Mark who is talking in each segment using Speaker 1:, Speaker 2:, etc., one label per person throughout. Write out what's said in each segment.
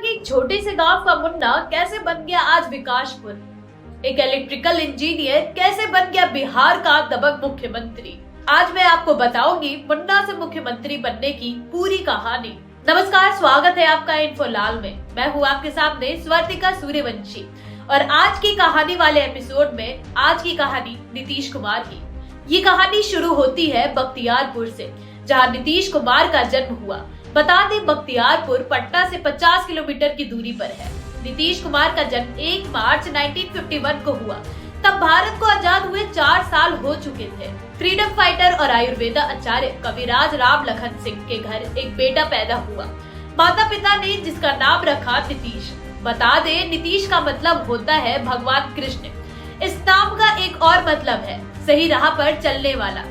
Speaker 1: के एक छोटे से गांव का मुन्ना कैसे बन गया आज विकासपुर। एक इलेक्ट्रिकल इंजीनियर कैसे बन गया बिहार का दबंग मुख्यमंत्री। आज मैं आपको बताऊंगी मुन्ना से मुख्यमंत्री बनने की पूरी कहानी। नमस्कार, स्वागत है आपका इन्फोलाल में। मैं हूँ आपके सामने स्वर्तिका सूर्यवंशी और आज की कहानी वाले एपिसोड में आज की कहानी नीतीश कुमार की। ये कहानी शुरू होती है बख्तियारपुर से, जहाँ नीतीश कुमार का जन्म हुआ। बता दें, बख्तियारपुर पटना से 50 किलोमीटर की दूरी पर है। नीतीश कुमार का जन्म 1 मार्च 1951 को हुआ। तब भारत को आजाद हुए 4 साल हो चुके थे। फ्रीडम फाइटर और आयुर्वेदा आचार्य कविराज राम लखन सिंह के घर एक बेटा पैदा हुआ। माता पिता ने जिसका नाम रखा नीतीश। बता दें, नीतीश का मतलब होता है भगवान कृष्ण। इस नाम का एक और मतलब है सही राह पर चलने वाला।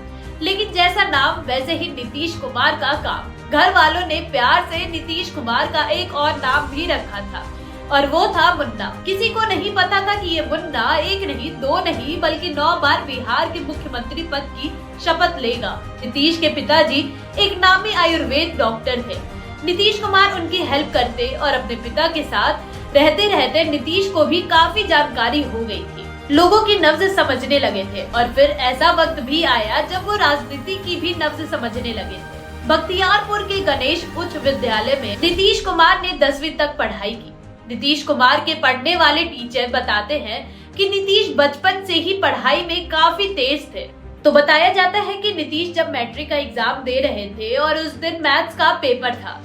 Speaker 1: लेकिन जैसा नाम वैसे ही नीतीश कुमार का काम। घर वालों ने प्यार से नीतीश कुमार का एक और नाम भी रखा था और वो था मुन्ना। किसी को नहीं पता था कि ये मुन्ना एक नहीं, 2 नहीं बल्कि 9 बार बिहार के मुख्यमंत्री पद की शपथ लेगा। नीतीश के पिताजी एक नामी आयुर्वेद डॉक्टर थे। नीतीश कुमार उनकी हेल्प करते और अपने पिता के साथ रहते रहते नीतीश को भी काफी जानकारी हो गई थी। लोगों की नब्ज समझने लगे थे और फिर ऐसा वक्त भी आया जब वो राजनीति की भी नब्ज समझने लगे थे। बख्तियारपुर के गणेश उच्च विद्यालय में नीतीश कुमार ने 10वीं तक पढ़ाई की। नीतीश कुमार के पढ़ने वाले टीचर बताते हैं कि नीतीश बचपन से ही पढ़ाई में काफी तेज थे। तो बताया जाता है कि नीतीश जब मैट्रिक का एग्जाम दे रहे थे और उस दिन मैथ्स का पेपर था,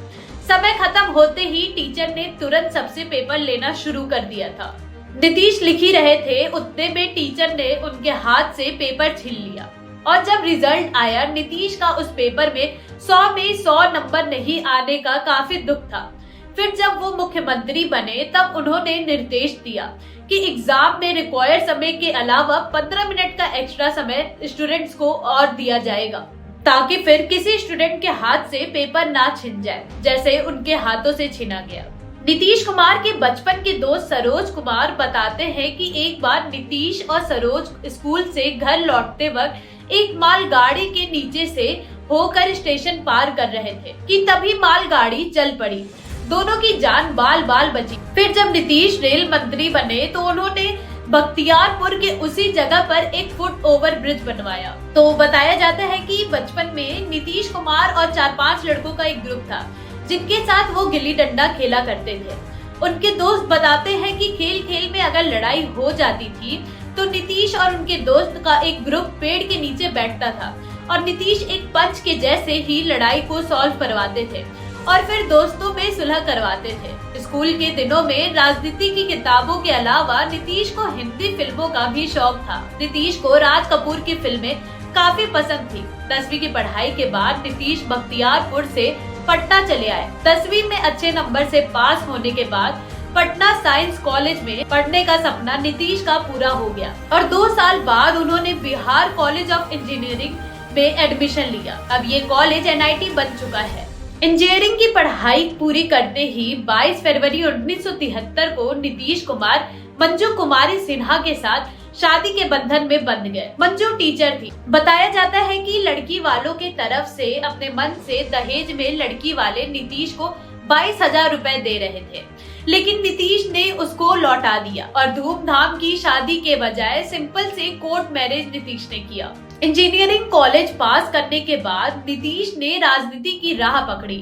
Speaker 1: समय खत्म होते ही टीचर ने तुरंत सबसे पेपर लेना शुरू कर दिया था। नीतीश लिख ही रहे थे, उतने में टीचर ने उनके हाथ से पेपर छीन लिया और जब रिजल्ट आया, नीतीश का उस पेपर में 100 में 100 नंबर नहीं आने का काफी दुख था। फिर जब वो मुख्यमंत्री बने तब उन्होंने निर्देश दिया कि एग्जाम में रिक्वायर्ड समय के अलावा 15 मिनट का एक्स्ट्रा समय स्टूडेंट्स को और दिया जाएगा, ताकि फिर किसी स्टूडेंट के हाथ से पेपर ना छिन जाए जैसे उनके हाथों से छिना गया। नीतीश कुमार के बचपन के दोस्त सरोज कुमार बताते हैं कि एक बार नीतीश और सरोज स्कूल से घर लौटते वक्त एक मालगाड़ी के नीचे से होकर स्टेशन पार कर रहे थे कि तभी मालगाड़ी चल पड़ी। दोनों की जान बाल बाल बची। फिर जब नीतीश रेल मंत्री बने तो उन्होंने बख्तियारपुर के उसी जगह पर एक फुट ओवर ब्रिज बनवाया। तो बताया जाता है कि बचपन में नीतीश कुमार और 4-5 लड़कों का एक ग्रुप था जिनके साथ वो गिल्ली डंडा खेला करते थे। उनके दोस्त बताते हैं कि खेल खेल में अगर लड़ाई हो जाती थी तो नीतीश और उनके दोस्त का एक ग्रुप पेड़ के नीचे बैठता था और नीतीश एक पंच के जैसे ही लड़ाई को सॉल्व करवाते थे और फिर दोस्तों में सुलह करवाते थे। स्कूल के दिनों में राजनीति की किताबों के अलावा नीतीश को हिंदी फिल्मों का भी शौक था। नीतीश को राज कपूर की फिल्में काफी पसंद थी। 10वीं की पढ़ाई के बाद नीतीश बख्तियारपुर से पटना चले आए। 10वीं में अच्छे नंबर से पास होने के बाद पटना साइंस कॉलेज में पढ़ने का सपना नीतीश का पूरा हो गया और 2 साल बाद उन्होंने बिहार कॉलेज ऑफ इंजीनियरिंग में एडमिशन लिया। अब ये कॉलेज NIT बन चुका है। इंजीनियरिंग की पढ़ाई पूरी करते ही 22 फरवरी 1973 को नीतीश कुमार मंजू कुमारी सिन्हा के साथ शादी के बंधन में बंध गए। मंजू टीचर थी। बताया जाता है कि लड़की वालों के तरफ से अपने मन से दहेज में लड़की वाले नीतीश को 22,000 रुपए दे रहे थे, लेकिन नीतीश ने उसको लौटा दिया और धूमधाम की शादी के बजाय सिंपल से कोर्ट मैरिज नीतीश ने किया। इंजीनियरिंग कॉलेज पास करने के बाद नीतीश ने राजनीति की राह पकड़ी।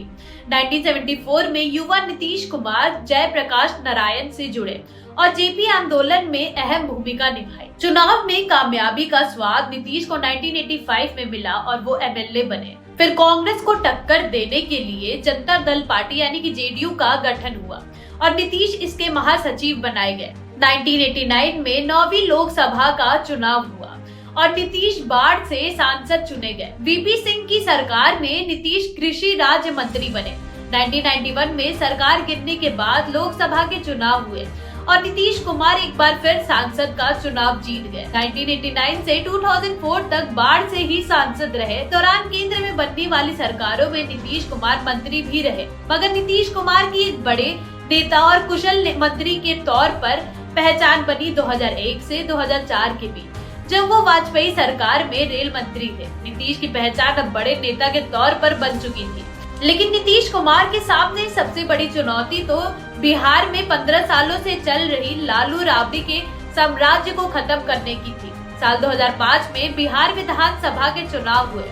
Speaker 1: 1974 में युवा नीतीश कुमार जयप्रकाश नारायण से जुड़े और जेपी आंदोलन में अहम भूमिका निभाई। चुनाव में कामयाबी का स्वाद नीतीश को 1985 में मिला और वो MLA बने। फिर कांग्रेस को टक्कर देने के लिए जनता दल पार्टी यानी कि JDU का गठन हुआ और नीतीश इसके महासचिव बनाए गए। 1989 में 9वीं लोकसभा का चुनाव हुआ और नीतीश बाढ़ से सांसद चुने गए। VP सिंह की सरकार में नीतीश कृषि राज्य मंत्री बने। 1991 में सरकार गिरने के बाद लोकसभा के चुनाव हुए और नीतीश कुमार एक बार फिर सांसद का चुनाव जीत गए। 1989 से 2004 तक बाढ़ से ही सांसद रहे। दौरान केंद्र में बनने वाली सरकारों में नीतीश कुमार मंत्री भी रहे, मगर नीतीश कुमार की एक बड़े नेता और कुशल मंत्री के तौर पर पहचान बनी 2001 से 2004 के बीच, जब वो वाजपेयी सरकार में रेल मंत्री थे। नीतीश की पहचान अब बड़े नेता के तौर पर बन चुकी थी। लेकिन नीतीश कुमार के सामने सबसे बड़ी चुनौती तो बिहार में 15 सालों से चल रही लालू राबड़ी के साम्राज्य को खत्म करने की थी। साल 2005 में बिहार विधानसभा के चुनाव हुए।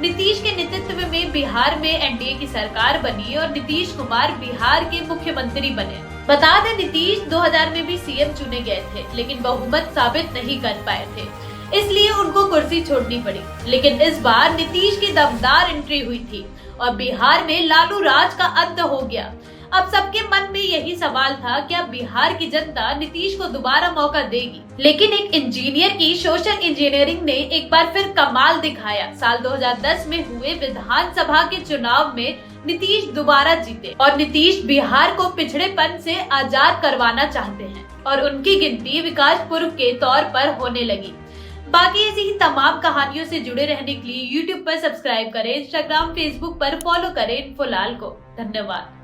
Speaker 1: नीतीश के नेतृत्व में बिहार में एनडीए की सरकार बनी और नीतीश कुमार बिहार के मुख्यमंत्री बने। बता दें, नीतीश 2000 में भी सीएम चुने गए थे, लेकिन बहुमत साबित नहीं कर पाए थे, इसलिए उनको कुर्सी छोड़नी पड़ी। लेकिन इस बार नीतीश की दमदार एंट्री हुई थी और बिहार में लालू राज का अंत हो गया। अब सबके मन में यही सवाल था, क्या बिहार की जनता नीतीश को दोबारा मौका देगी? लेकिन एक इंजीनियर की सोशल इंजीनियरिंग ने एक बार फिर कमाल दिखाया। साल 2010 में हुए विधानसभा के चुनाव में नीतीश दोबारा जीते और नीतीश बिहार को पिछड़ेपन से आजाद करवाना चाहते हैं और उनकी गिनती विकास पुर्व के तौर पर होने लगी। बाकी ऐसी ही तमाम कहानियों से जुड़े रहने के लिए YouTube पर सब्सक्राइब करें, Instagram, Facebook पर फॉलो करें इन्फोलाल को। धन्यवाद।